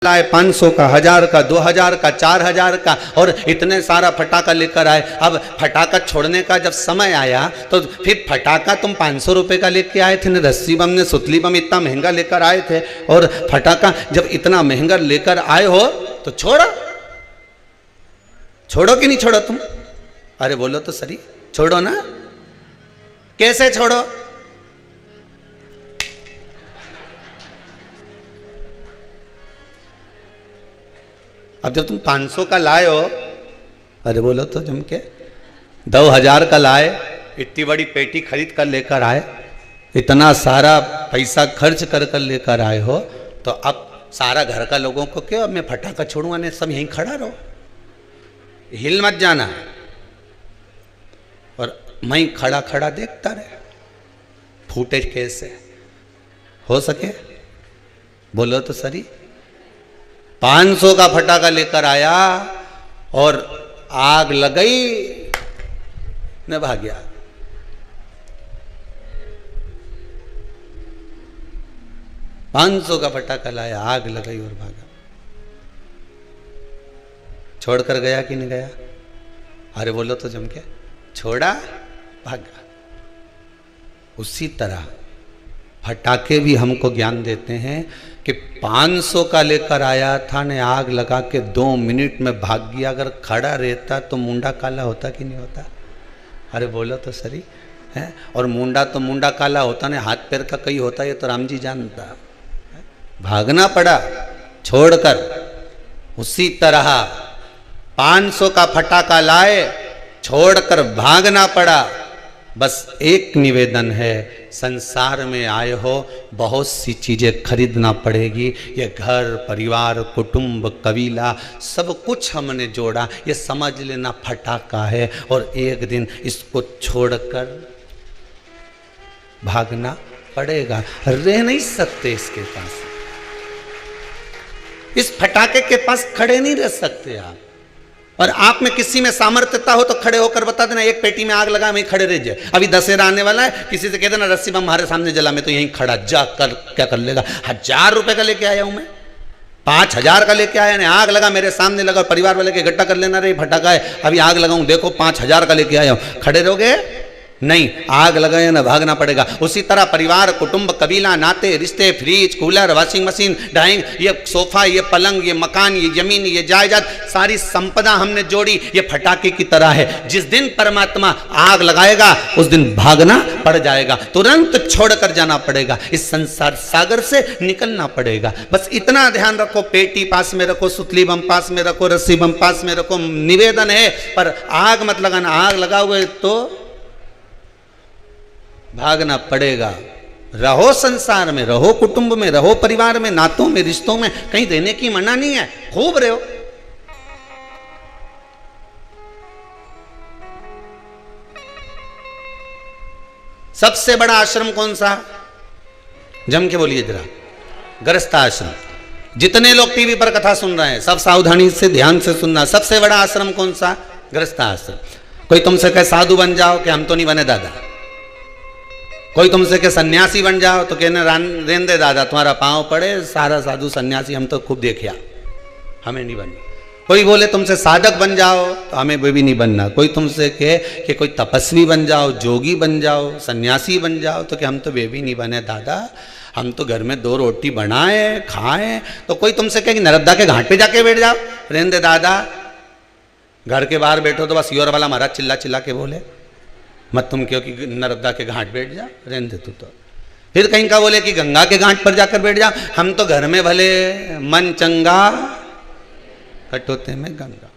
लाए 500 का, 1000 का, 2000 का, 4000 का और इतने सारा फटाका लेकर आए। अब फटाका छोड़ने का जब समय आया तो फिर फटाका तुम 500 रुपए का लेके आए थे न, रस्सी बम ने सुतली बम इतना महंगा लेकर आए थे, और फटाका जब इतना महंगा लेकर आए हो तो छोड़ो कि नहीं छोड़ो तुम? अरे बोलो तो सही, छोड़ो ना? कैसे छोड़ो? अब जब तुम 500 का लाए हो, अरे बोलो तो जम के, 2000 का लाए, इतनी बड़ी पेटी खरीद कर लेकर आए, इतना सारा पैसा खर्च कर कर लेकर आए हो, तो अब सारा घर का लोगों को क्यों, अब मैं फटाका छोड़ूंगा नहीं, सब यहीं खड़ा रहो, हिल मत जाना, और मैं खड़ा खड़ा देखता रहे फूटे कैसे हो सके। बोलो तो सही। 500 का फटाका लेकर आया और आग लगाई न भाग गया। $500 का फटाका लाया, आग लगाई और भागा। छोड़कर गया कि नहीं गया? अरे बोलो तो जम के, छोड़ा, भागा। उसी तरह फटाके भी हमको ज्ञान देते हैं कि 500 का लेकर आया था ने, आग लगा के 2 मिनट में भाग गया। अगर खड़ा रहता तो मुंडा काला होता कि नहीं होता? अरे बोलो तो सही है। और मुंडा तो मुंडा काला होता ने, हाथ पैर का कई होता, ये तो राम जी जानता। भागना पड़ा छोड़कर। उसी तरह 500 का फटाका लाए, छोड़कर भागना पड़ा। बस एक निवेदन है, संसार में आए हो, बहुत सी चीज़ें खरीदना पड़ेगी। ये घर परिवार कुटुंब कबीला सब कुछ हमने जोड़ा, ये समझ लेना फटाका है, और एक दिन इसको छोड़कर भागना पड़ेगा। रह नहीं सकते इसके पास, इस फटाके के पास खड़े नहीं रह सकते आप। और आप में किसी में सामर्थ्यता हो तो खड़े होकर बता देना, एक पेटी में आग लगा, वहीं खड़े रह जाए। अभी दशहरा आने वाला है, किसी से कह देना रस्सी बम हमारे सामने जला, मैं तो यहीं खड़ा, जा कर क्या कर लेगा? 1000 रुपए का लेके आया हूं मैं, 5000 का लेके आया ने, आग लगा मेरे सामने लगा, परिवार वाले के इकट्ठा कर लेना, रे फटाका है, अभी आग लगाऊं, देखो 5000 का लेके आया हूं। खड़े रहोगे? नहीं, आग लगाए ना, भागना पड़ेगा। उसी तरह परिवार कुटुंब कबीला नाते रिश्ते, fridge cooler washing machine dining, ये सोफा ये पलंग ये मकान ये जमीन ये जायदाद, सारी संपदा हमने जोड़ी, ये फटाके की तरह है। जिस दिन परमात्मा आग लगाएगा उस दिन भागना पड़ जाएगा, तुरंत छोड़कर जाना पड़ेगा, इस संसार सागर से निकलना पड़ेगा। बस इतना ध्यान रखो, पेटी पास में रखो, सुतली बम पास में रखो, रस्सी बम पास में रखो, निवेदन है, पर आग मत लगाना। आग लगाओगे तो भागना पड़ेगा। रहो संसार में, रहो कुटुंब में, रहो परिवार में, नातों में, रिश्तों में, कहीं देने की मना नहीं है, खूब रहो। सबसे बड़ा आश्रम कौन सा? जम के बोलिए जरा। गृहस्थ आश्रम। जितने लोग टीवी पर कथा सुन रहे हैं सब सावधानी से ध्यान से सुनना। सबसे बड़ा आश्रम कौन सा? गृहस्थ आश्रम। कोई तुमसे कहे साधु बन जाओ, कि हम तो नहीं बने दादा। कोई तुमसे के सन्यासी बन जाओ तो कहने रेन दे दादा, तुम्हारा पांव पड़े, सारा साधु सन्यासी हम तो खूब देखिया, हमें नहीं बनना। कोई बोले तुमसे साधक बन जाओ तो हमें वे भी नहीं बनना। कोई तुमसे कहे कि कोई तपस्वी बन जाओ, जोगी बन जाओ, सन्यासी बन जाओ, तो कि हम तो वे भी नहीं बने दादा, हम तो घर में 2 रोटी बनाए खाएं। तो कोई तुमसे कहे कि नर्मदा के घाट पे जाके बैठ जाओ, रेन दे दादा, घर के बाहर बैठो तो बस योर वाला महाराज चिल्ला चिल्ला के बोले, मत तुम क्योंकि नर्मदा के घाट बैठ जा, रहने दे तू तो। फिर कहीं का बोले कि गंगा के घाट पर जाकर बैठ जा, हम तो घर में भले मन चंगा कटोते में गंगा।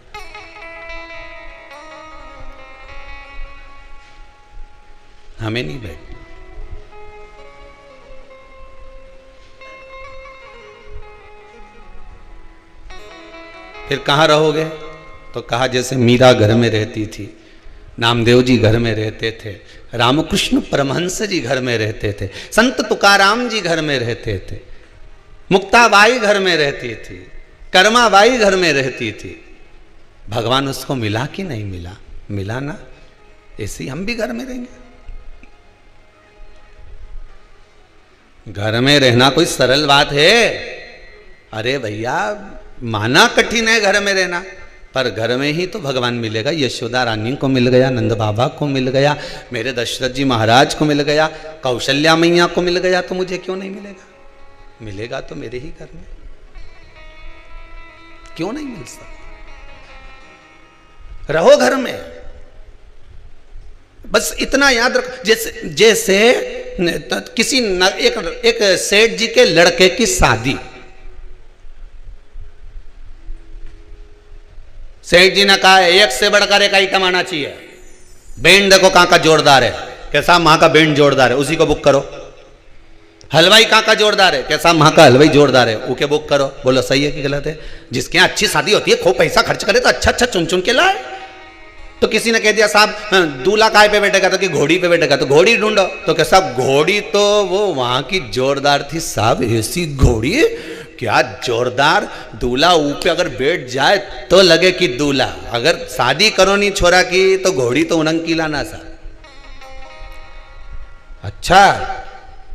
हमें नहीं बैठना। फिर कहां रहोगे? तो कहा जैसे मीरा घर में रहती थी, नामदेव जी घर में रहते थे, रामकृष्ण परमहंस जी घर में रहते थे, संत तुकाराम जी घर में रहते थे, मुक्ताबाई घर में रहती थी, कर्माबाई घर में रहती थी। भगवान उसको मिला कि नहीं मिला? मिला ना। ऐसे ही हम भी घर में रहेंगे। घर में रहना कोई सरल बात है? अरे भैया माना कठिन है घर में रहना, पर घर में ही तो भगवान मिलेगा। यशोदा रानी को मिल गया, नंद बाबा को मिल गया, मेरे दशरथ जी महाराज को मिल गया, कौशल्या मैया को मिल गया, तो मुझे क्यों नहीं मिलेगा? मिलेगा तो मेरे ही घर में, क्यों नहीं मिल सकता? रहो घर में, बस इतना याद रखो। जैसे जैसे किसी एक सेठ जी के लड़के की शादी, सेठ जी ने कहा एक से बढ़कर एक आइटम आना चाहिए, बैंड देखो कहां का जोरदार है, कैसा वहां का बैंड जोरदार है, उसी को बुक करो। हलवाई कहां का जोरदार है, कैसा वहां का हलवाई जोरदार है, उके बुक करो। बोलो सही है कि गलत है? जिसके यहाँ अच्छी शादी होती है, खूब पैसा खर्च करे तो अच्छा अच्छा चुन चुन के लाए। तो किसी ने कह दिया साहब दूल्हा काय पे बैठेगा, तो कि घोड़ी पे बैठेगा, तो घोड़ी ढूंढो। तो कैसा घोड़ी, तो वो वहां की जोरदार थी साहब, ऐसी घोड़ी क्या जोरदार, दूल्हा ऊपर अगर बैठ जाए तो लगे कि दूल्हा। अगर शादी करो नहीं छोरा की तो घोड़ी तो उनंग की लाना सा। अच्छा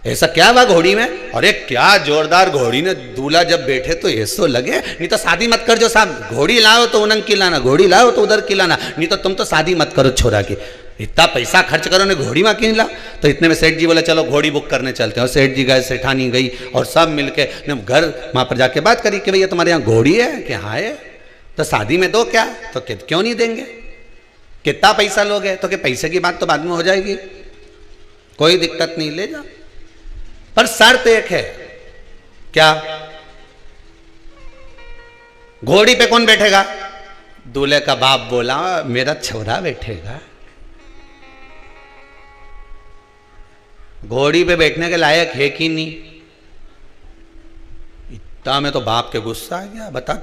ऐसा क्या हुआ घोड़ी में? अरे क्या जोरदार घोड़ी ने दूल्हा जब बैठे तो ऐसो लगे। नहीं तो शादी मत कर जो साहब, घोड़ी लाओ तो उनंग की लाना, घोड़ी लाओ तो उधर की लाना, नहीं तो तुम तो शादी मत करो छोरा की। इतना पैसा खर्च करो ने घोड़ी में क्यों ला? तो इतने में सेठ जी बोले चलो घोड़ी बुक करने चलते हैं। और सेठ जी गए, सेठानी गई और सब मिलके घर वहां पर जाके बात करी कि भैया तुम्हारे यहाँ घोड़ी है? कि हाँ है। तो शादी में दो क्या? तो क्यों नहीं देंगे, कितना पैसा लोगे? तो कि पैसे की बात तो बाद में हो जाएगी, कोई दिक्कत नहीं, ले जाओ, पर शर्त एक है। क्या? घोड़ी पे कौन बैठेगा? दूल्हे का बाप बोला मेरा छोरा बैठेगा। घोड़ी पे बैठने के लायक है कि नहीं? इतना में तो बाप के गुस्सा आ गया। बता,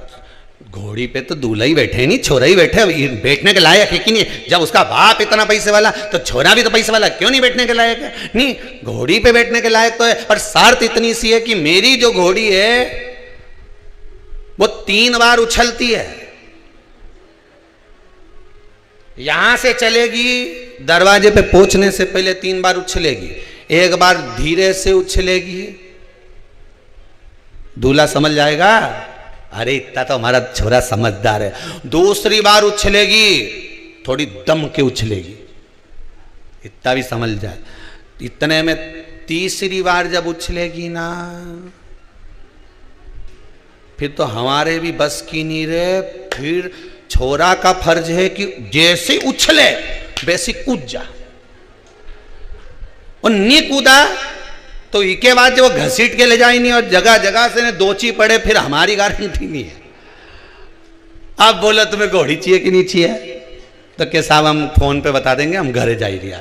घोड़ी पे तो दूल्हा ही बैठे नहीं, छोरा ही बैठे, बैठने के लायक है कि नहीं? जब उसका बाप इतना पैसे वाला तो छोरा भी तो पैसे वाला, क्यों नहीं बैठने के लायक है? नहीं, घोड़ी पे बैठने के लायक तो है, पर शर्त इतनी सी है कि मेरी जो घोड़ी है वो 3 बार उछलती है। यहां से चलेगी, दरवाजे पे पहुंचने से पहले 3 बार उछलेगी, एक बार धीरे से उछलेगी, दूल्हा समझ जाएगा अरे इतना तो हमारा छोरा समझदार है। दूसरी बार उछलेगी, थोड़ी दम के उछलेगी, इतना भी समझ जाए। इतने में तीसरी बार जब उछलेगी ना, फिर तो हमारे भी बस की नहीं रहे। फिर छोरा का फर्ज है कि जैसे उछले वैसे कूद जा, और नहीं कूदा तो इसके बाद जब वो घसीट के ले जाए नहीं और जगह जगह से दोची पड़े, फिर हमारी गारंटी नहीं है। अब बोलो तुम्हें घोड़ी चाहिए कि नहीं चाहिए? तो क्या साहब हम फोन पे बता देंगे, हम घर जा ही रहा।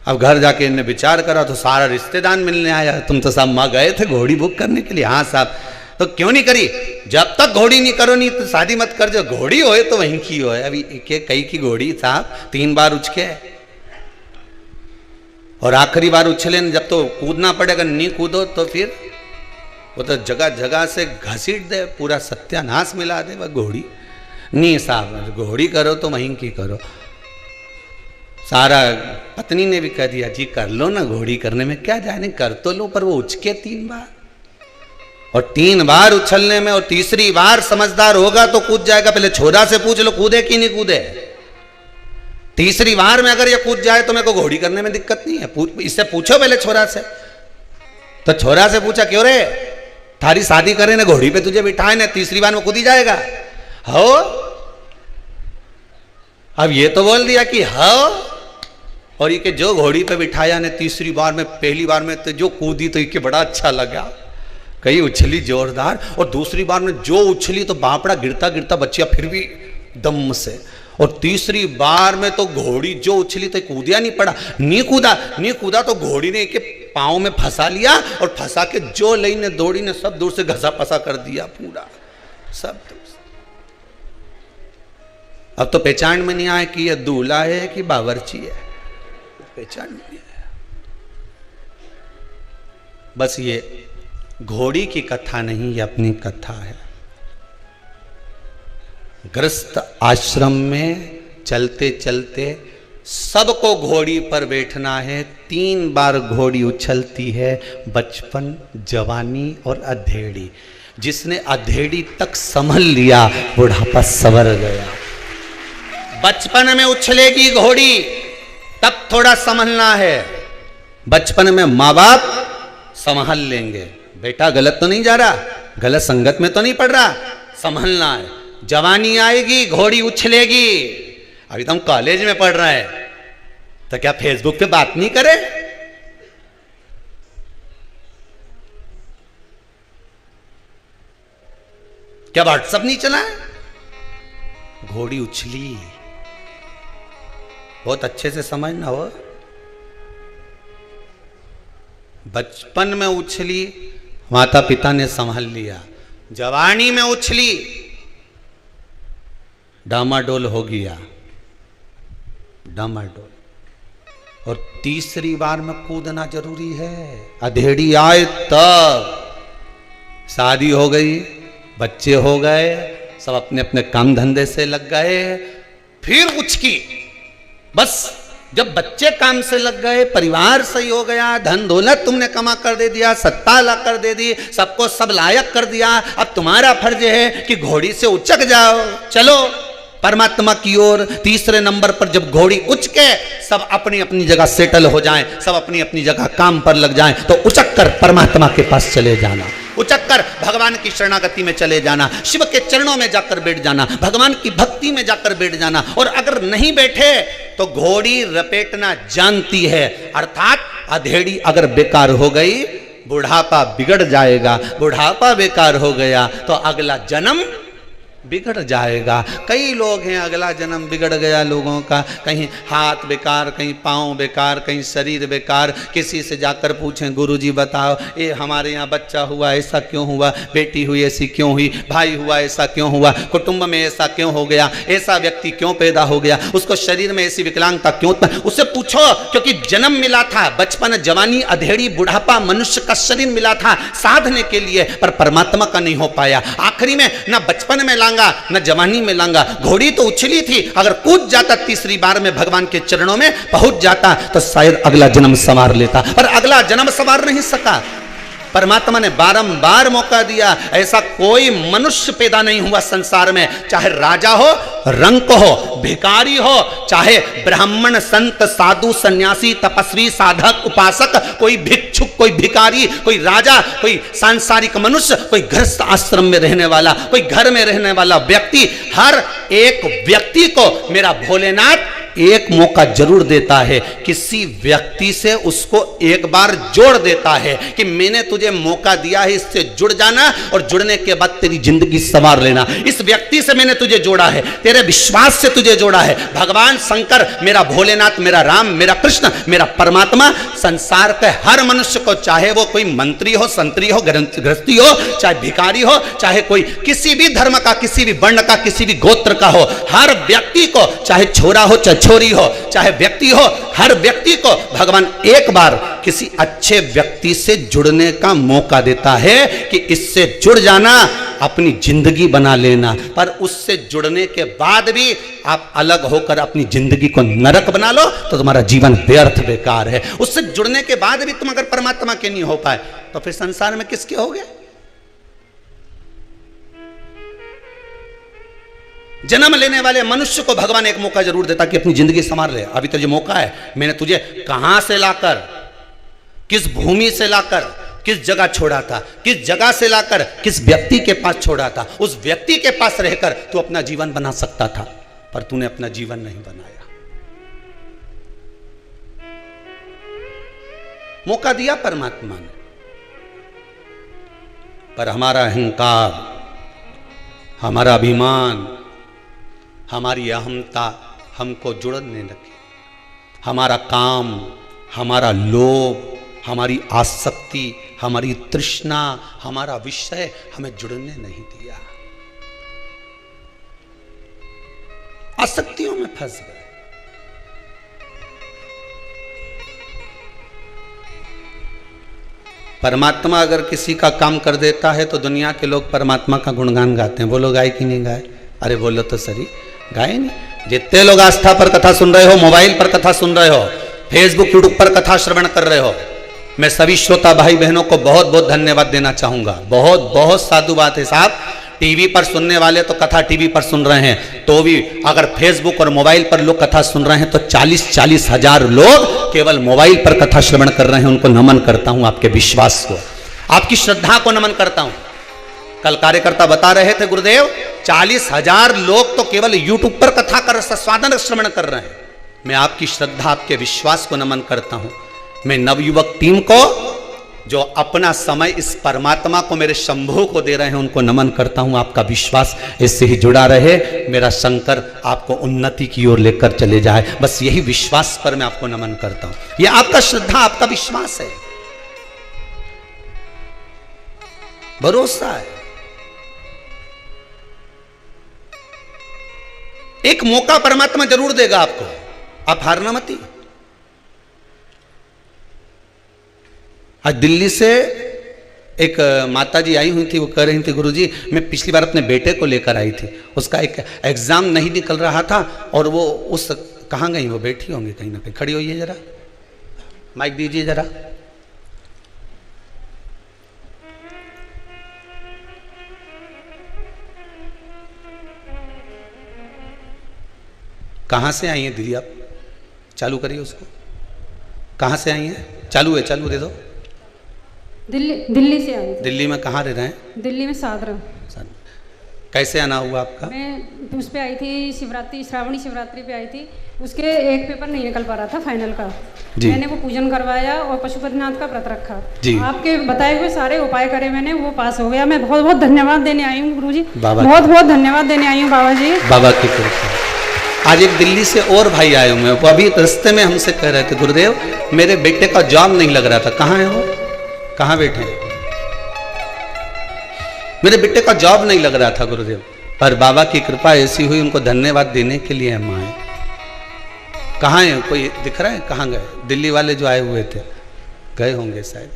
अब घर जाके इन्हें विचार करा तो सारा रिश्तेदार मिलने आया, तुम तो साहब माँ गए थे घोड़ी बुक करने के लिए। हाँ साहब, तो क्यों नहीं करी? जब तक घोड़ी नहीं करो नहीं तो शादी मत कर, जो घोड़ी होए तो वहीं की होए। अभी कई की घोड़ी साहब 3 बार उछके, और आखिरी बार उछले जब तो कूदना पड़ेगा, नहीं कूदो तो फिर वो तो जगह जगह से घसीट दे, पूरा सत्यानाश मिला दे वह घोड़ी। नहीं साहब, घोड़ी करो तो वहीं की करो। सारा पत्नी ने भी कह दिया जी कर लो ना, घोड़ी करने में क्या जाने, कर तो लो, पर वो उछके 3 बार, और 3 बार उछलने में, और तीसरी बार समझदार होगा तो कूद जाएगा। पहले छोरा से पूछ लो कूदे कि नहीं कूदे। तीसरी बार में अगर ये कूद जाए तो मेरे को घोड़ी करने में दिक्कत नहीं है, इससे पूछो पहले छोरा से। तो छोरा से पूछा क्यों रे, थारी शादी करे ना घोड़ी पे तुझे बिठाए ना, तीसरी बार में कूद ही जाएगा? हो, अब ये तो बोल दिया कि हो, और ये जो घोड़ी पे बिठाया ने तीसरी बार में, पहली बार में तो जो कूदी तो ये बड़ा अच्छा लगा, कहीं उछली जोरदार, और दूसरी बार में जो उछली तो बापड़ा गिरता गिरता बच्चिया फिर भी दम से, और तीसरी बार में तो घोड़ी जो उछली तो कूदिया नहीं पड़ा, नहीं कूदा तो घोड़ी ने एक पाँव में फंसा लिया, और फंसा के जो लई ने दौड़ी ने सब दूर से घसा पसा कर दिया पूरा सब दूर से। अब तो पहचान में नहीं आया कि यह दूल्हा है कि बावर्ची है, पहचान में नहीं आया। बस ये घोड़ी की कथा नहीं, ये अपनी कथा है। गृहस्थ आश्रम में चलते चलते सबको घोड़ी पर बैठना है। 3 बार घोड़ी उछलती है, बचपन, जवानी और अधेड़ी। जिसने अधेड़ी तक संभल लिया बुढ़ापा सवर गया। बचपन में उछलेगी घोड़ी तब थोड़ा संभलना है, बचपन में माँ बाप संभाल लेंगे, बेटा गलत तो नहीं जा रहा, गलत संगत में तो नहीं पड़ रहा, संभलना है। जवानी आएगी घोड़ी उछलेगी। अभी तो हम कॉलेज में पढ़ रहे हैं तो क्या फेसबुक पे बात नहीं करे? क्या व्हाट्सएप नहीं चला है? घोड़ी उछली, बहुत अच्छे से समझना हो। बचपन में उछली, माता पिता ने संभाल लिया। जवानी में उछली, डामाडोल हो गया, डामाडोल। और तीसरी बार में कूदना जरूरी है। अधेड़ी आए तब शादी हो गई, बच्चे हो गए, सब अपने अपने काम धंधे से लग गए, फिर उचकी। बस जब बच्चे काम से लग गए, परिवार सही हो गया, धन दौलत तुमने कमा कर दे दिया, सत्ता ला कर दे दी, सबको सब लायक कर दिया, अब तुम्हारा फर्ज है कि घोड़ी से उचक जाओ, चलो परमात्मा की ओर। तीसरे नंबर पर जब घोड़ी उच के सब अपनी अपनी जगह सेटल हो जाएं, सब अपनी अपनी जगह काम पर लग जाएं, तो उचक कर परमात्मा के पास चले जाना, उचक कर भगवान की शरणागति में चले जाना, शिव के चरणों में जाकर बैठ जाना, भगवान की भक्ति में जाकर बैठ जाना। और अगर नहीं बैठे तो घोड़ी रपेटना जानती है, अर्थात अधेड़ी अगर बेकार हो गई, बुढ़ापा बिगड़ जाएगा। बुढ़ापा बेकार हो गया तो अगला जन्म बिगड़ जाएगा। कई लोग हैं अगला जन्म बिगड़ गया लोगों का, कहीं हाथ बेकार, कहीं पाँव बेकार, कहीं शरीर बेकार। किसी से जाकर पूछें गुरुजी बताओ ये हमारे यहाँ बच्चा हुआ ऐसा क्यों हुआ, बेटी हुई ऐसी क्यों हुई, भाई हुआ ऐसा क्यों हुआ, कुटुंब में ऐसा क्यों हो गया, ऐसा व्यक्ति क्यों पैदा हो गया, उसको शरीर में ऐसी विकलांगता क्यों, उससे पूछो। क्योंकि जन्म मिला था, बचपन, जवानी, अधेड़ी, बुढ़ापा, मनुष्य का शरीर मिला था साधने के लिए, पर परमात्मा का नहीं हो पाया। आखिरी में ना बचपन में न जवानी में लांगा। घोड़ी तो उछली थी, अगर कूद जाता तीसरी बार में भगवान के चरणों में पहुंच जाता तो शायद अगला जन्म संवार लेता, पर अगला जन्म संवार नहीं सका। परमात्मा ने बारंबार मौका दिया। ऐसा कोई मनुष्य पैदा नहीं हुआ संसार में, चाहे राजा हो, रंक हो, भिखारी हो, चाहे ब्राह्मण, संत, साधु, सन्यासी, तपस्वी, साधक, उपासक, कोई भिक्षुक, कोई भिखारी, कोई राजा, कोई सांसारिक मनुष्य, कोई गृहस्थ आश्रम में रहने वाला, कोई घर में रहने वाला व्यक्ति, हर एक व्यक्ति को मेरा भोलेनाथ एक मौका जरूर देता है। किसी व्यक्ति से उसको एक बार जोड़ देता है कि मैंने तुझे मौका दिया है, इससे जुड़ जाना और जुड़ने के बाद तेरी जिंदगी संवार लेना। इस व्यक्ति से मैंने तुझे जोड़ा है, तेरे विश्वास से तुझे जोड़ा है। भगवान शंकर, मेरा भोलेनाथ, मेरा राम, मेरा कृष्ण, मेरा परमात्मा संसार के हर मनुष्य को, चाहे वो कोई मंत्री हो, संतरी हो, गृहस्थी हो, चाहे भिखारी हो, चाहे कोई किसी भी धर्म का, किसी भी वर्ण का, किसी भी गोत्र का हो, हर व्यक्ति को, चाहे छोरा हो, चाहे छोरी हो, चाहे व्यक्ति हो, हर व्यक्ति को भगवान एक बार किसी अच्छे व्यक्ति से जुड़ने का मौका देता है कि इससे जुड़ जाना, अपनी जिंदगी बना लेना। पर उससे जुड़ने के बाद भी आप अलग होकर अपनी जिंदगी को नरक बना लो तो तुम्हारा जीवन व्यर्थ, बेकार है। उससे जुड़ने के बाद भी तुम अगर परमात्मा के नहीं हो पाए तो फिर संसार में किसके हो गए? जन्म लेने वाले मनुष्य को भगवान एक मौका जरूर देता कि अपनी जिंदगी संवार ले। अभी तो ये मौका है, मैंने तुझे कहां से लाकर, किस भूमि से लाकर, किस जगह छोड़ा था, किस जगह से लाकर किस व्यक्ति के पास छोड़ा था, उस व्यक्ति के पास रहकर तू अपना जीवन बना सकता था, पर तूने अपना जीवन नहीं बनाया। मौका दिया परमात्मा ने, पर हमारा अहंकार, हमारा अभिमान, हमारी अहमता हमको जुड़ने लगी। हमारा काम, हमारा लोभ, हमारी आसक्ति, हमारी तृष्णा, हमारा विषय हमें जुड़ने नहीं दिया। आसक्तियों में फंस गए। परमात्मा अगर किसी का काम कर देता है तो दुनिया के लोग परमात्मा का गुणगान गाते हैं। बोलो गाए कि नहीं गाए? अरे बोलो तो सही, गाए नहीं? जितने लोग आस्था पर कथा सुन रहे हो, मोबाइल पर कथा सुन रहे हो, फेसबुक यूट्यूब पर कथा श्रवण कर रहे हो, मैं सभी श्रोता भाई बहनों को बहुत बहुत धन्यवाद देना चाहूंगा। बहुत बहुत साधु बात है साहब। टीवी पर सुनने वाले तो कथा टीवी पर सुन रहे हैं, तो भी अगर फेसबुक और मोबाइल पर लोग कथा सुन रहे हैं तो 40-40 हजार लोग केवल मोबाइल पर कथा श्रवण कर रहे हैं। उनको नमन करता हूं, आपके विश्वास को, आपकी श्रद्धा को नमन करता हूं। कल कार्यकर्ता बता रहे थे गुरुदेव 40,000 लोग तो केवल यूट्यूब पर कथा कर स्वादन श्रवण कर रहे हैं। मैं आपकी श्रद्धा, आपके विश्वास को नमन करता हूं। मैं नवयुवक टीम को जो अपना समय इस परमात्मा को, मेरे शंभू को दे रहे हैं, उनको नमन करता हूं। आपका विश्वास इससे ही जुड़ा रहे। मेरा शंकर आपको उन्नति की ओर लेकर चले जाए, बस यही विश्वास पर मैं आपको नमन करता हूं। यह आपका श्रद्धा, आपका विश्वास है, भरोसा है। एक मौका परमात्मा जरूर देगा आपको, आप हारना मत। आज दिल्ली से एक माता जी आई हुई थी, वो कह रही थी गुरुजी मैं पिछली बार अपने बेटे को लेकर आई थी, उसका एक एग्जाम नहीं निकल रहा था और वो उस कहाँ गई, वो बैठी होंगी कहीं ना कहीं। खड़ी होइए जरा, माइक दीजिए जरा। कहाँ से आई हैं दीदी आप? चालू करिए उसको। कहाँ से आई हैं? चालू है, चालू दे दो। दिल्ली से आई थी। दिल्ली में कहाँ रह रहे हैं? दिल्ली में सागरा। कैसे आना हुआ आपका? मैं उस पे आई थी शिवरात्रि, श्रावणी शिवरात्रि पे आई थी। उसके एक पेपर नहीं निकल पा रहा था फाइनल का। मैंने वो पूजन करवाया और पशुपतिनाथ का व्रत रखा। आपके बताए हुए सारे उपाय करे मैंने, वो पास हो गया। मैं बहुत बहुत धन्यवाद देने आई हूँ गुरु जी, बहुत बहुत धन्यवाद देने आई हूँ बाबा जी, बाबा की कृपा। आज एक दिल्ली से और भाई आए हुए हैं, वो अभी रास्ते में हमसे कह रहे थे गुरुदेव मेरे बेटे का जॉब नहीं लग रहा था। कहाँ है वो? कहाँ बैठे हैं? मेरे बेटे का जॉब नहीं लग रहा था गुरुदेव, पर बाबा की कृपा ऐसी हुई, उनको धन्यवाद देने के लिए हम आए। कहाँ है? कोई दिख रहा है? कहाँ गए? दिल्ली वाले जो आए हुए थे गए होंगे शायद।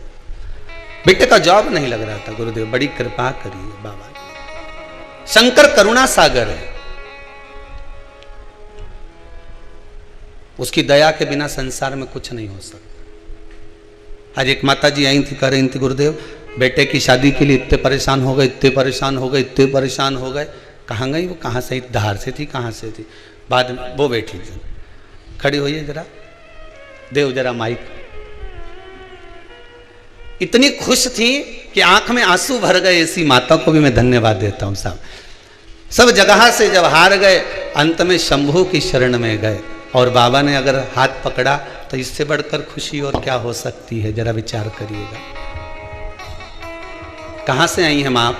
बेटे का जॉब नहीं लग रहा था गुरुदेव, बड़ी कृपा करिए बाबा। शंकर करुणा सागर है, उसकी दया के बिना संसार में कुछ नहीं हो सकता। आज एक माता जी आई थी, कह रही थी गुरुदेव बेटे की शादी के लिए इतने परेशान हो गए, इतने परेशान हो गए, इतने परेशान हो गए। कहाँ गई वो? कहाँ से? धार से थी, कहाँ से थी? बाद में वो बैठी थी। खड़ी होइए जरा, देव जरा माइक। इतनी खुश थी कि आंख में आंसू भर गए। ऐसी माता को भी मैं धन्यवाद देता हूँ साहब। सब जगह से जब हार गए, अंत में शंभू की शरण में गए और बाबा ने अगर हाथ पकड़ा तो इससे बढ़कर खुशी और क्या हो सकती है? जरा विचार करिएगा। कहाँ से आई हैं आप?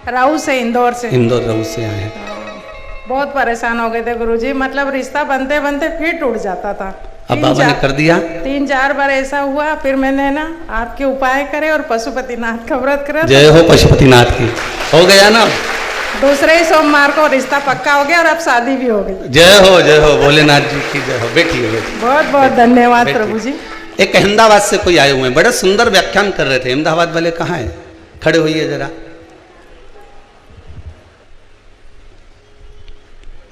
राऊ से, इंदौर से। इंदौर राऊ से आए हैं। बहुत परेशान हो गए थे गुरुजी, मतलब रिश्ता बनते बनते फिर टूट जाता था। अब बाबा ने कर दिया। 3-4 बार ऐसा हुआ, फिर मैंने ना आपके उपाय करे और पशुपतिनाथ का व्रत करा। जय हो पशुपतिनाथ की। हो गया ना? दूसरे ही सोमवार को रिश्ता पक्का हो गया और अब शादी भी हो गई। जय हो भोलेनाथ जी की जय हो। बैठिए। बहुत बहुत धन्यवाद प्रभु जी। एक अहमदाबाद से कोई आए हुए हैं, बड़ा सुंदर व्याख्यान कर रहे थे। अहमदाबाद वाले कहाँ हैं? खड़े होइए जरा,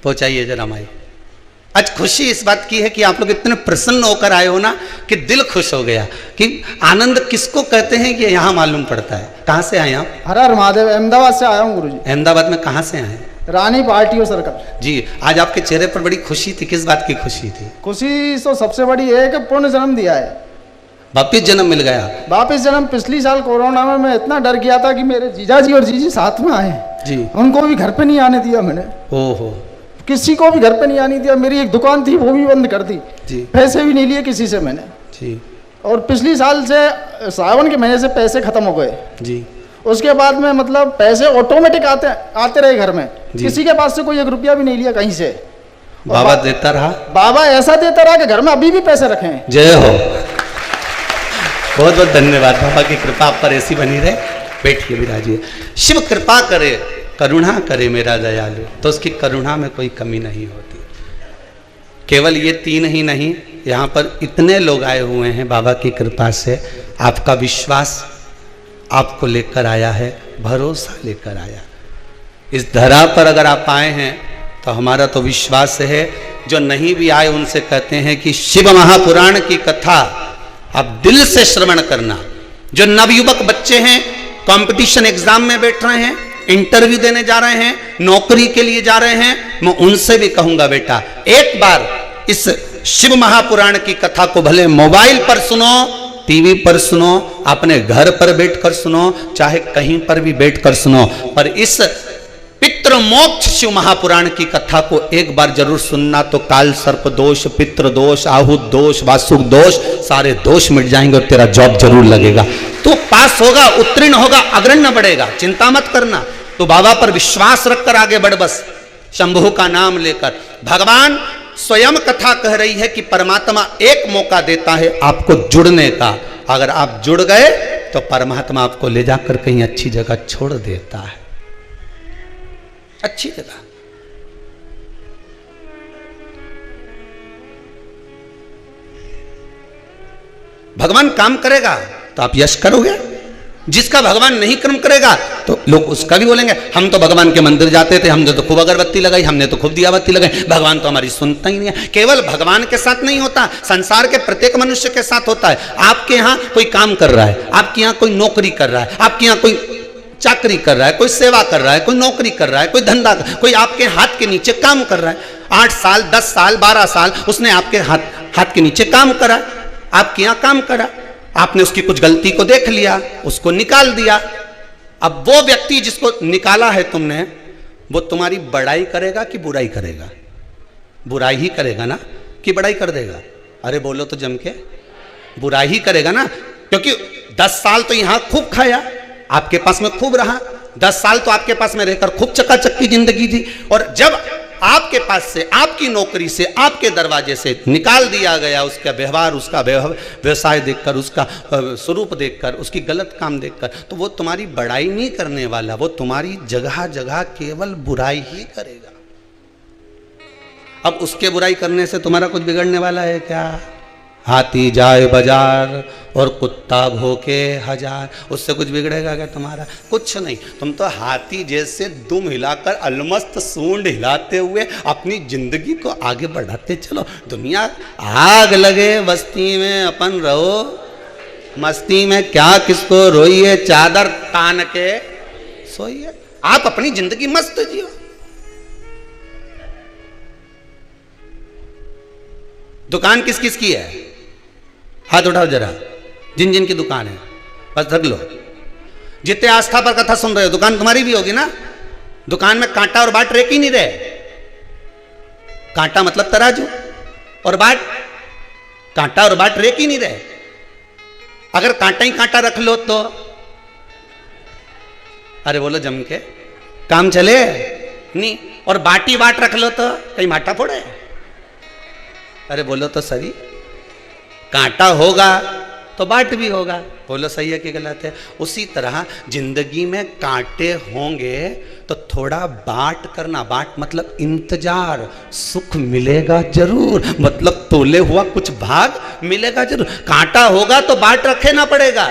पहुंचाइए जरा माई। आज खुशी इस बात की है कि आप लोग इतने प्रसन्न होकर आए हो ना कि दिल खुश हो गया। कि आनंद किसको कहते हैं कि यहाँ मालूम पड़ता है। कहाँ से आए आप? हर हर महादेव, अहमदाबाद से आया हूँ गुरुजी। अहमदाबाद में कहाँ से आए? रानी पार्टी सर्कल जी। आज आपके चेहरे पर बड़ी खुशी थी, किस बात की खुशी थी? खुशी तो सबसे बड़ी है कि पुण्य जन्म दिया है, वापिस जन्म मिल गया। वापिस जन्म। पिछली साल कोरोना में मैं इतना डर गया था कि मेरे जीजा जी और जीजी साथ में आए जी, उनको भी घर पे नहीं आने दिया मैंने। ओहो, किसी को भी घर पे नहीं आने दिया। मेरी एक दुकान थी वो भी बंद कर दी जी, पैसे भी नहीं लिए किसी से मैंने जी। और पिछली साल से सावन के महीने से पैसे खत्म हो गए जी। उसके बाद में मतलब पैसे ऑटोमेटिक आते रहे घर में, किसी के पास से कोई 1 रुपया भी नहीं लिया कहीं से। बाबा देता रहा, बाबा ऐसा देता रहा कि घर में अभी भी पैसे रखे हैं। जय हो, बहुत बहुत धन्यवाद। बाबा की कृपा आप पर ऐसी बनी रहे। बैठिए, विराजिए। शिव कृपा करे, करुणा करे मेरा दयालु, तो उसकी करुणा में कोई कमी नहीं होती। केवल ये 3 ही नहीं, यहाँ पर इतने लोग आए हुए हैं बाबा की कृपा से। आपका विश्वास आपको लेकर आया है, भरोसा लेकर आया। इस धरा पर अगर आप आए हैं तो हमारा तो विश्वास है, जो नहीं भी आए उनसे कहते हैं कि शिव महापुराण की कथा अब दिल से श्रवण करना। जो नवयुवक बच्चे हैं, कंपटीशन एग्जाम में बैठ रहे हैं, इंटरव्यू देने जा रहे हैं, नौकरी के लिए जा रहे हैं, मैं उनसे भी कहूंगा बेटा एक बार इस शिव महापुराण की कथा को भले मोबाइल पर सुनो, टीवी पर सुनो, अपने घर पर बैठकर सुनो, चाहे कहीं पर भी बैठकर सुनो, पर इस पितृ मोक्ष शिव महापुराण की कथा को एक बार जरूर सुनना। तो काल सर्प दोष, पितृ दोष, आहुत दोष, वासुक दोष, सारे दोष मिट जाएंगे और तेरा जॉब जरूर लगेगा। तो पास होगा, उत्तीर्ण होगा, अग्रण्य बढ़ेगा, चिंता मत करना। तो बाबा पर विश्वास रखकर आगे बढ़, बस शंभु का नाम लेकर। भगवान स्वयं कथा कह रही है कि परमात्मा एक मौका देता है आपको जुड़ने का। अगर आप जुड़ गए तो परमात्मा आपको ले जाकर कहीं अच्छी जगह छोड़ देता है, अच्छी जगह। भगवान काम करेगा तो आप यश करोगे, जिसका भगवान नहीं कर्म करेगा तो लोग उसका भी बोलेंगे हम तो भगवान के मंदिर जाते थे, हमने तो खूब अगरबत्ती लगाई, हमने तो खूब दियाबत्ती लगाई, भगवान तो हमारी सुनता ही नहीं है। केवल भगवान के साथ नहीं होता, संसार के प्रत्येक मनुष्य के साथ होता है। आपके यहाँ कोई काम कर रहा है, आपके यहाँ कोई नौकरी कर रहा है, आपके यहाँ कोई चाकरी कर रहा है, कोई सेवा कर रहा है, कोई नौकरी कर रहा है, कोई धंधा, कोई आपके हाथ के नीचे काम कर रहा है। 8 साल 10 साल 12 साल उसने आपके हाथ के नीचे काम करा, आपके यहाँ काम करा, आपने उसकी कुछ गलती को देख लिया, उसको निकाल दिया। अब वो व्यक्ति जिसको निकाला है तुमने, वो तुम्हारी बड़ाई करेगा कि बुराई करेगा? बुराई ही करेगा ना, कि बड़ाई कर देगा? अरे बोलो तो जम के, बुराई ही करेगा ना, क्योंकि 10 साल तो यहां खूब खाया, आपके पास में खूब रहा, 10 साल तो आपके पास में रहकर खूब चकाचक की जिंदगी थी, और जब आपके पास से, आपकी नौकरी से, आपके दरवाजे से निकाल दिया गया, उसका व्यवहार, उसका व्यवसाय देखकर, उसका स्वरूप देखकर, उसकी गलत काम देखकर, तो वो तुम्हारी बड़ाई नहीं करने वाला, वो तुम्हारी जगह जगह केवल बुराई ही करेगा। अब उसके बुराई करने से तुम्हारा कुछ बिगड़ने वाला है क्या? हाथी जाए बाजार और कुत्ता भोके हजार, उससे कुछ बिगड़ेगा क्या तुम्हारा? कुछ नहीं। तुम तो हाथी जैसे दुम हिलाकर, अलमस्त सूंड हिलाते हुए अपनी जिंदगी को आगे बढ़ाते चलो। दुनिया आग लगे बस्ती में, अपन रहो मस्ती में, क्या किसको रोइए, चादर तान के सोइए, आप अपनी जिंदगी मस्त जियो। दुकान किस किस की है? हाथ उठाओ जरा, जिन जिन की दुकान है, बस धक लो। जितने आस्था पर कथा सुन रहे हो, दुकान तुम्हारी भी होगी ना। दुकान में कांटा और बाट रेक ही नहीं रहे। कांटा मतलब तराजू, और बाट, कांटा और बाट रेक ही नहीं रहे। अगर कांटा ही कांटा रख लो तो, अरे बोलो जम के, काम चले नहीं। और बाटी बाट रख लो तो कहीं माटा फोड़े? अरे बोलो तो सही, कांटा होगा तो बाट भी होगा। बोलो सही है कि गलत है? उसी तरह जिंदगी में कांटे होंगे तो थोड़ा बाट करना। बाट मतलब इंतजार, सुख मिलेगा जरूर, मतलब तोले हुआ कुछ भाग मिलेगा जरूर। कांटा होगा तो बाट रखे ना पड़ेगा,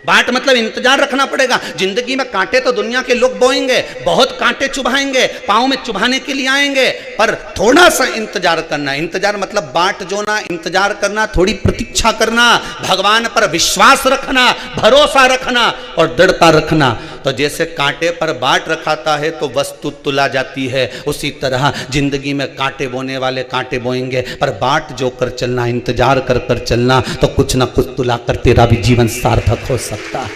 बाट मतलब इंतजार रखना पड़ेगा। जिंदगी में कांटे तो दुनिया के लोग बोएंगे, बहुत कांटे चुभाएंगे, पाँव में चुभाने के लिए आएंगे, पर थोड़ा सा इंतजार करना। इंतजार मतलब बाट जोना, इंतजार करना, थोड़ी प्रतीक्षा करना, भगवान पर विश्वास रखना, भरोसा रखना और दृढ़ता रखना। तो जैसे कांटे पर बाट रखाता है तो वस्तु तुला जाती है, उसी तरह जिंदगी में कांटे बोने वाले कांटे बोएंगे, पर बाट जो कर चलना, इंतजार कर कर चलना, तो कुछ ना कुछ तुला कर तेरा भी जीवन सार्थक हो सकता है।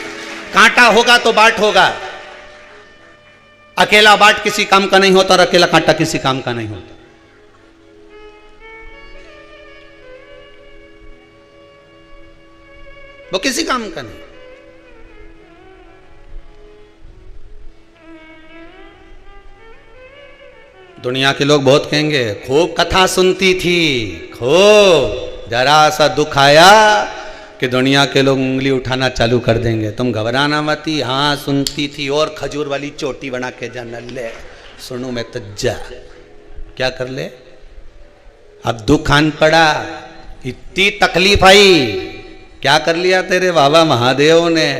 कांटा होगा तो बाट होगा। अकेला बाट किसी काम का नहीं होता और अकेला कांटा किसी काम का नहीं होता। वो किसी काम का नहीं। दुनिया के लोग बहुत कहेंगे खूब कथा सुनती थी, खूब, जरा सा दुख आया कि दुनिया के लोग उंगली उठाना चालू कर देंगे। तुम घबराना मती, हाँ सुनती थी, और खजूर वाली चोटी बना के जाना, ले सुनू मैं तो जा, क्या कर ले। अब दुख आन पड़ा, इतनी तकलीफ आई, क्या कर लिया तेरे बाबा महादेव ने?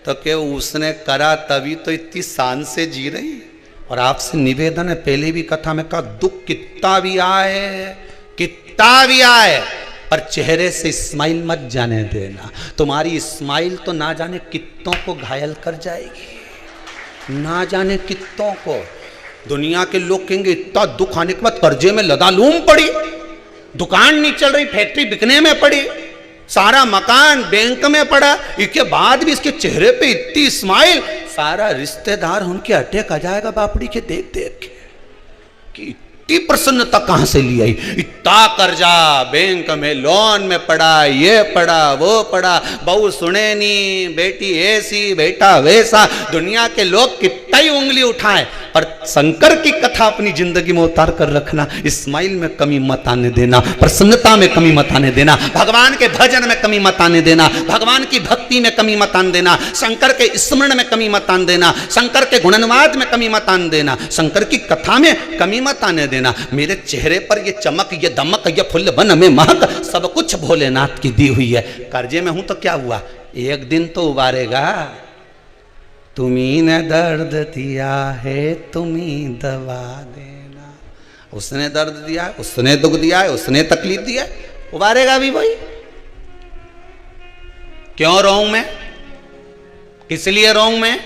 तो कि उसने करा तभी तो इतनी शान से जी रही। और आपसे निवेदन है, पहले भी कथा में कहा, दुख कितना भी आए, कितना भी आए, पर चेहरे से स्माइल मत जाने देना। तुम्हारी स्माइल तो ना जाने कितनों को घायल कर जाएगी, ना जाने कितनों को। दुनिया के लोग कहेंगे इतना दुख आने के बाद कर्जे में लदालूम पड़ी, दुकान नहीं चल रही, फैक्ट्री बिकने में पड़ी, सारा मकान बैंक में पड़ा, इसके बाद भी इसके चेहरे पे इतनी स्माइल, सारा रिश्तेदार उनके अटैक आ जाएगा बापड़ी के देख देख के कि इतनी प्रसन्नता कहां से ली आई। इतना कर्जा बैंक में लोन में पड़ा, ये पड़ा वो पड़ा, बहू सुने नहीं, बेटी ऐसी बेटा वैसा, दुनिया के लोग कितना ही उंगली उठाए, पर शंकर की कथा अपनी जिंदगी में उतार कर रखना। स्माइल में कमी मत आने देना, प्रसन्नता में कमी मत आने देना, भगवान के भजन में कमी मत आने देना, भगवान की भक्ति में कमी मत आने देना, शंकर के स्मरण में कमी मत आने देना, शंकर के गुणनवाद में कमी मत आने देना, शंकर की कथा में कमी मत आने देना। मेरे चेहरे पर ये चमक, ये दमक, ये फुल बन में महक, सब कुछ भोलेनाथ की दी हुई है। कर्जे में हूं तो क्या हुआ, एक दिन तो उबारेगा। तुम्ही ने दर्द दिया है, तुम्ही दवा देना। उसने दर्द दिया है, उसने दुख दिया है, उसने तकलीफ दिया है, उबारेगा भी वही। क्यों रोऊं मैं, किस लिए रोऊं मैं?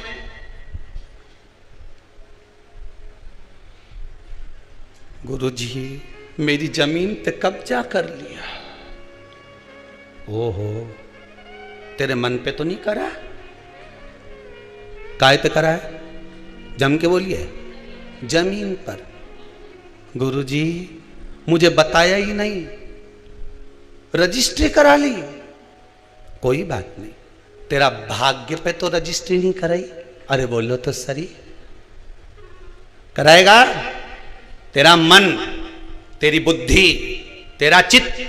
गुरुजी मेरी जमीन पे कब्जा कर लिया। ओहो, तेरे मन पे तो नहीं करा, काय पे करा है? जम के बोलिए, जमीन पर। गुरुजी मुझे बताया ही नहीं, रजिस्ट्री करा ली। कोई बात नहीं, तेरा भाग्य पे तो रजिस्ट्री नहीं कराई। अरे बोलो तो सही, कराएगा? तेरा मन, तेरी बुद्धि, तेरा चित्त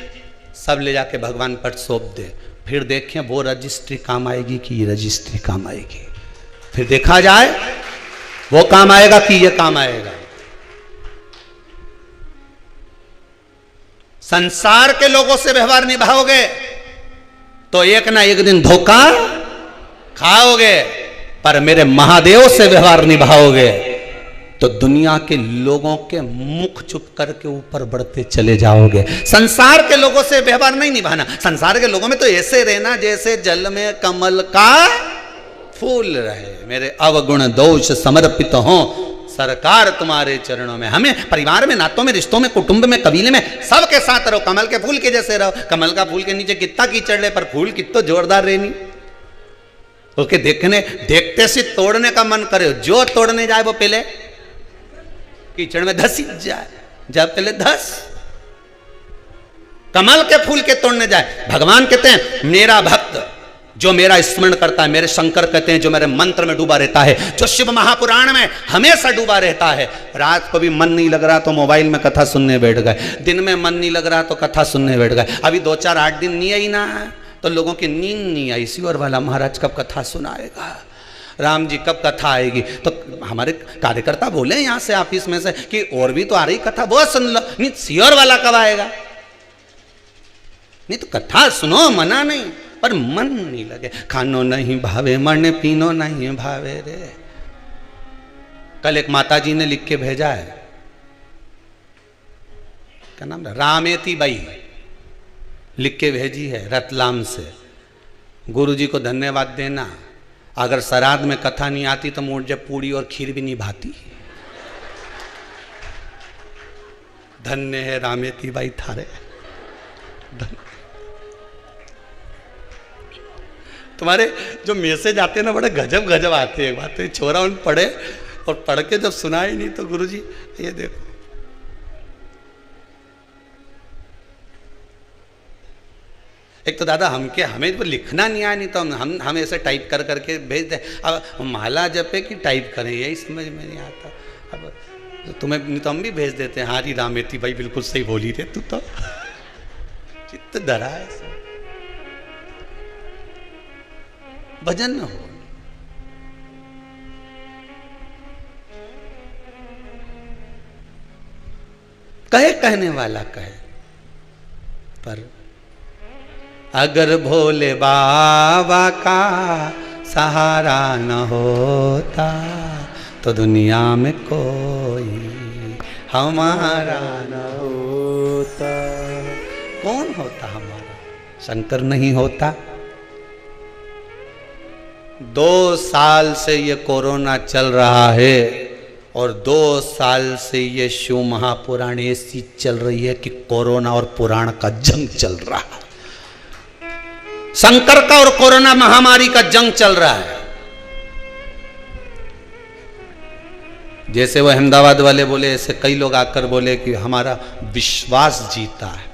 सब ले जाके भगवान पर सौंप दे, फिर देखें वो रजिस्ट्री काम आएगी कि ये रजिस्ट्री काम आएगी। फिर देखा जाए वो काम आएगा कि ये काम आएगा। संसार के लोगों से व्यवहार निभाओगे तो एक ना एक दिन धोखा खाओगे, पर मेरे महादेव से व्यवहार निभाओगे तो दुनिया के लोगों के मुख चुप करके ऊपर बढ़ते चले जाओगे। संसार के लोगों से व्यवहार नहीं निभाना। संसार के लोगों में तो ऐसे रहना जैसे जल में कमल का फूल रहे। मेरे अवगुण दोष समर्पित हो सरकार तुम्हारे चरणों में। हमें परिवार में, नातों में, रिश्तों में, कुटुंब में, कबीले में सबके साथ रहो, कमल के फूल के जैसे रहो। कमल का फूल के नीचे कितना कीचड़ रहे, पर फूल कितना जोरदार रहनी। उसके देखते से तोड़ने का मन करे, जो तोड़ने जाए वो पहले कीचड़ में धस जाए, जब पहले धस। कमल के फूल के तोड़ने जाए। भगवान कहते हैं मेरा भक्त जो मेरा स्मरण करता है, मेरे शंकर कहते हैं जो मेरे मंत्र में डूबा रहता है, जो शिव महापुराण में हमेशा डूबा रहता है। रात को भी मन नहीं लग रहा तो मोबाइल में कथा सुनने बैठ गए, दिन में मन नहीं लग रहा तो कथा सुनने बैठ गए। अभी 2-4-8 दिन नहीं आई ना तो लोगों की नींद नहीं आई। ईश्वर वाला महाराज कब कथा सुनाएगा, राम जी कब कथा आएगी। तो हमारे कार्यकर्ता बोले यहाँ से ऑफिस में से कि और भी तो आ रही कथा, वो सुन लो। नहीं, ईश्वर वाला कब आएगा? नहीं तो कथा सुनो, मना नहीं, पर मन नहीं लगे। खानो नहीं भावे मन, पीनो नहीं भावे रे। कल एक माता जी ने लिख के भेजा है, क्या नाम है, रामेती बाई लिख के भेजी है रतलाम से। गुरु जी को धन्यवाद देना, अगर श्राद्ध में कथा नहीं आती तो मुझे पूड़ी और खीर भी नहीं भाती। धन्य है रामेती बाई थारे। तुम्हारे जो मैसेज आते हैं ना बड़े गजब गजब आते हैं। बात तो छोरा उन पढ़े और पढ़ के जब सुना ही नहीं तो गुरुजी ये देखो, एक तो दादा हमें तो लिखना नहीं आया, नहीं तो हम ऐसे टाइप कर करके भेज दें। अब माला जपे कि टाइप करें यही समझ में नहीं आता। अब तुम्हें नहीं तो हम भी भेज देते हैं। हाँ री रामेती भाई बिल्कुल सही बोली रे तू तो, चित्त धरा है। भजन न हो, कहे कहने वाला कहे, पर अगर भोले बाबा का सहारा न होता तो दुनिया में कोई हमारा न होता। कौन होता हमारा? शंकर नहीं होता। 2 साल से ये कोरोना चल रहा है और 2 साल से ये शिव महापुराण ऐसी चल रही है कि कोरोना और पुराण का जंग चल रहा है। शंकर का और कोरोना महामारी का जंग चल रहा है। जैसे वो अहमदाबाद वाले बोले, ऐसे कई लोग आकर बोले कि हमारा विश्वास जीता है।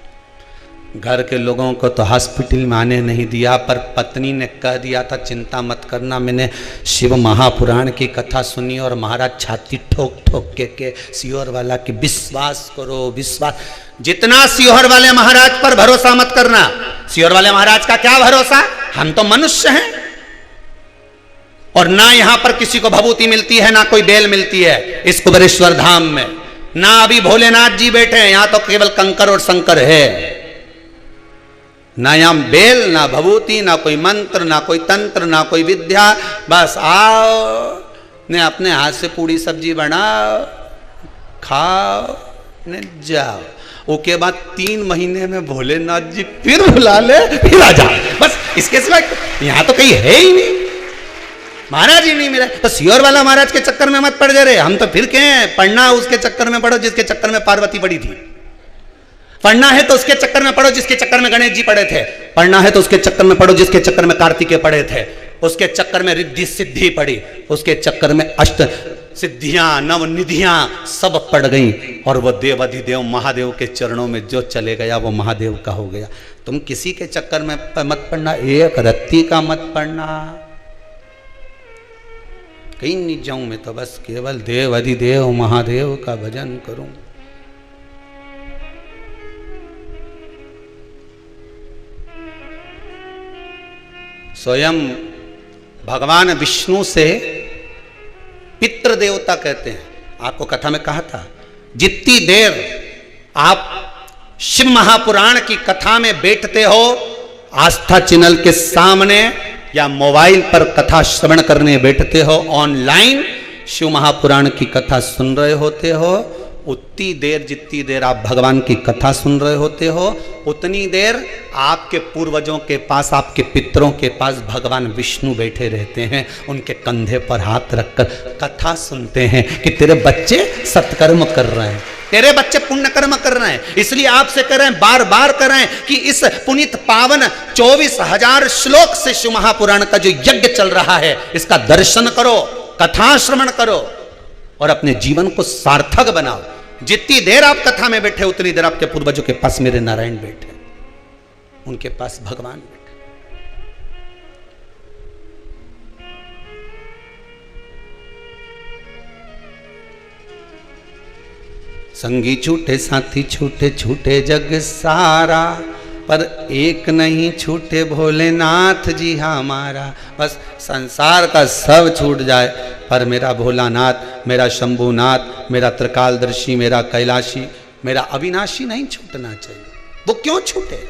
घर के लोगों को तो हॉस्पिटल में आने नहीं दिया, पर पत्नी ने कह दिया था चिंता मत करना, मैंने शिव महापुराण की कथा सुनी और महाराज छाती ठोक ठोक के सियोर वाला कि विश्वास करो विश्वास। जितना सियोर वाले महाराज पर भरोसा मत करना। सियोर वाले महाराज का क्या भरोसा, हम तो मनुष्य हैं और ना यहां पर किसी को भभूति मिलती है ना कोई बेल मिलती है इस कुबेरेश्वर धाम में। ना अभी भोलेनाथ जी बैठे हैं, यहां तो केवल कंकर और शंकर है। ना यहां बेल ना भभूति ना कोई मंत्र ना कोई तंत्र ना कोई विद्या। बस आओ ने अपने हाथ से पूड़ी सब्जी बनाओ खाओ ने जाओ। उसके बाद 3 महीने में भोलेनाथ जी फिर बुला ले फिर आ जाओ। बस इसके सिवा यहां तो कहीं है ही नहीं, महाराज ही नहीं मिला। तो सियोर वाला महाराज के चक्कर में मत पड़ जा रहे। हम तो फिर कहे पढ़ना उसके चक्कर में पढ़ो जिसके चक्कर में पार्वती पड़ी थी। पढ़ना है तो उसके चक्कर में पढ़ो जिसके चक्कर में गणेश जी पढ़े थे। पढ़ना है तो उसके चक्कर में पढ़ो जिसके चक्कर में कार्तिकेय पढ़े थे। उसके चक्कर में रिद्धि सिद्धि पड़ी, उसके चक्कर में अष्ट सिद्धियां नव निधियां सब पड़ गई और वो देव अधिदेव महादेव के चरणों में जो चले गया वो महादेव का हो गया। तुम किसी के चक्कर में मत पढ़ना, एक रत्ती का मत पढ़ना। कहीं नहीं जाऊं मैं तो बस केवल देव अधिदेव महादेव का भजन करूं। स्वयं भगवान विष्णु से पितृ देवता कहते हैं। आपको कथा में कहा था जितनी देर आप शिव महापुराण की कथा में बैठते हो, आस्था चैनल के सामने या मोबाइल पर कथा श्रवण करने बैठते हो, ऑनलाइन शिव महापुराण की कथा सुन रहे होते हो, उतनी देर जितनी देर आप भगवान की कथा सुन रहे होते हो उतनी देर आपके पूर्वजों के पास आपके पितरों के पास भगवान विष्णु बैठे रहते हैं। उनके कंधे पर हाथ रखकर कथा सुनते हैं कि तेरे बच्चे सत्कर्म कर रहे हैं, तेरे बच्चे पुण्य कर्म कर रहे हैं। इसलिए आपसे कह रहे हैं, बार बार कर रहे हैं कि इस पुनीत पावन 24,000 श्लोक से शिव महापुराण का जो यज्ञ चल रहा है इसका दर्शन करो, कथा श्रवण करो और अपने जीवन को सार्थक बनाओ। जितनी देर आप कथा में बैठे उतनी देर आपके पूर्वजों के पास मेरे नारायण बैठे, उनके पास भगवान बैठे। संगी छूटे साथी छूटे छूटे जग सारा, पर एक नहीं छूटे भोलेनाथ जी हमारा। बस संसार का सब छूट जाए पर मेरा भोलानाथ, मेरा शंभुनाथ, मेरा त्रिकालदर्शी, मेरा कैलाशी, मेरा अविनाशी नहीं छूटना चाहिए। वो क्यों छूटे?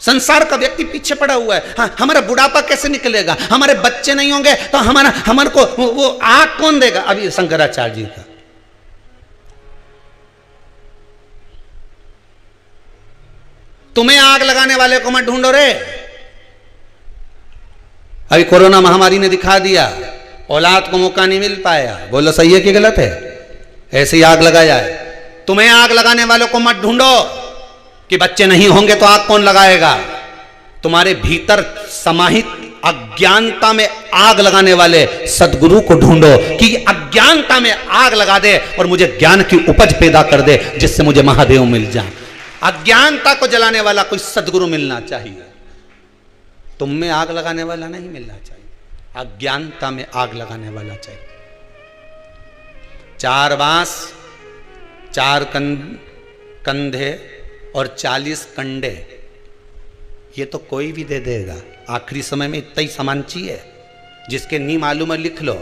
संसार का व्यक्ति पीछे पड़ा हुआ है। हाँ, हमारा बुढ़ापा कैसे निकलेगा, हमारे बच्चे नहीं होंगे तो हमारे को वो आग कौन देगा? अभी शंकराचार्य जी का तुम्हें आग लगाने वाले को मत ढूंढो रे। अभी कोरोना महामारी ने दिखा दिया औलाद को मौका नहीं मिल पाया। बोलो सही है कि गलत है? ऐसे ही आग लगाया है। तुम्हें आग लगाने वालों को मत ढूंढो कि बच्चे नहीं होंगे तो आग कौन लगाएगा। तुम्हारे भीतर समाहित अज्ञानता में आग लगाने वाले सदगुरु को ढूंढो कि अज्ञानता में आग लगा दे और मुझे ज्ञान की उपज पैदा कर दे जिससे मुझे महादेव मिल जाए। अज्ञानता को जलाने वाला कोई सदगुरु मिलना चाहिए, तुम में आग लगाने वाला नहीं मिलना चाहिए, अज्ञानता में आग लगाने वाला चाहिए। 4 बांस 4 कंधे और 40 कंडे, ये तो कोई भी दे देगा। आखिरी समय में इतना ही सामान चाहिए। जिसके नहीं मालूम है लिख लो,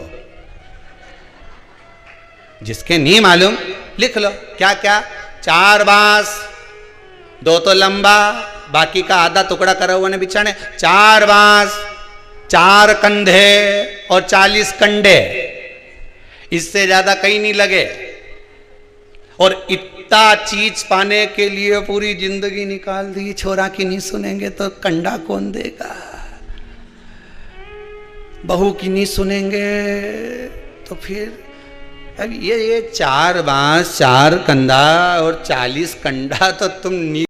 जिसके नहीं मालूम लिख लो। क्या क्या? 4 बांस, 2 तो लंबा, बाकी का आधा टुकड़ा करा हुआ ने बिछाने। 4 बांस 4 कंधे और 40 कंडे। इससे ज्यादा कहीं नहीं लगे। और इतना चीज पाने के लिए पूरी जिंदगी निकाल दी, छोरा की नहीं सुनेंगे तो कंडा कौन देगा, बहू की नहीं सुनेंगे तो फिर अब ये 4 बांस 4 कंधा और 40 कंडा तो तुम